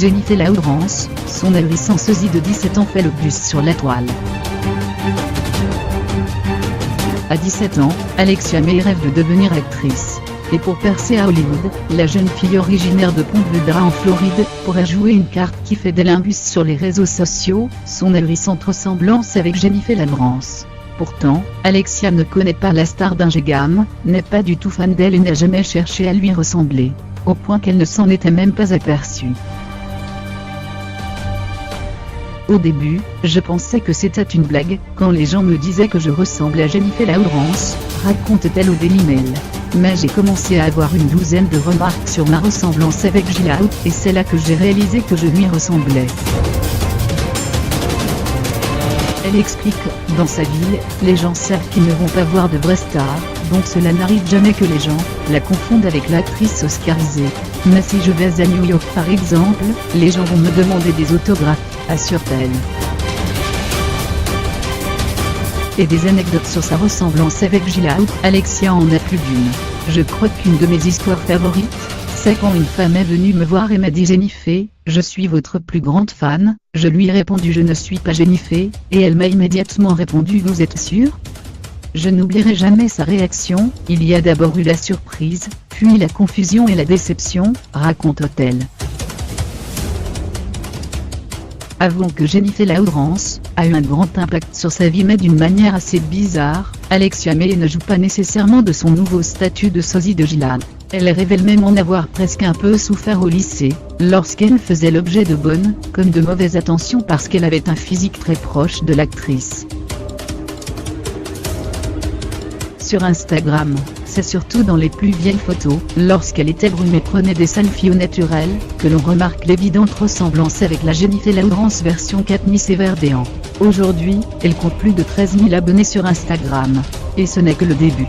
Jennifer Lawrence, son ahurissant sosie de 17 ans fait le buzz sur la toile. À 17 ans, Alexia May rêve de devenir actrice. Et pour percer à Hollywood, la jeune fille originaire de Ponte Vedra en Floride, pourrait jouer une carte qui fait d'elle un buzz sur les réseaux sociaux, son ahurissante ressemblance avec Jennifer Lawrence. Pourtant, Alexia ne connaît pas la star d'Ingegam, n'est pas du tout fan d'elle et n'a jamais cherché à lui ressembler, au point qu'elle ne s'en était même pas aperçue. Au début, je pensais que c'était une blague, quand les gens me disaient que je ressemble à Jennifer Lawrence, raconte-t-elle au Daily Mail. Mais j'ai commencé à avoir une douzaine de remarques sur ma ressemblance avec Gillian, et c'est là que j'ai réalisé que je lui ressemblais. Elle explique, dans sa ville, les gens savent qu'ils ne vont pas voir de vraie star, donc cela n'arrive jamais que les gens la confondent avec l'actrice oscarisée. Mais si je vais à New York par exemple, les gens vont me demander des autographes, assure-t-elle. Et des anecdotes sur sa ressemblance avec Gillian, Alexia en a plus d'une. Je crois qu'une de mes histoires favorites, c'est quand une femme est venue me voir et m'a dit « Jennifer, je suis votre plus grande fan ». Je lui ai répondu « Je ne suis pas Jennifer » et elle m'a immédiatement répondu « Vous êtes sûr ?» Je n'oublierai jamais sa réaction, il y a d'abord eu la surprise, puis la confusion et la déception, raconte-t-elle. Avouons que Jennifer Lawrence a eu un grand impact sur sa vie mais d'une manière assez bizarre, Alexia May ne joue pas nécessairement de son nouveau statut de sosie de Gillian. Elle révèle même en avoir presque un peu souffert au lycée, lorsqu'elle faisait l'objet de bonnes, comme de mauvaises attentions parce qu'elle avait un physique très proche de l'actrice. Sur Instagram, c'est surtout dans les plus vieilles photos, lorsqu'elle était brune et prenait des selfies au naturel, que l'on remarque l'évidente ressemblance avec la Jennifer Lawrence version Katniss Everdeen. Aujourd'hui, elle compte plus de 13 000 abonnés sur Instagram. Et ce n'est que le début.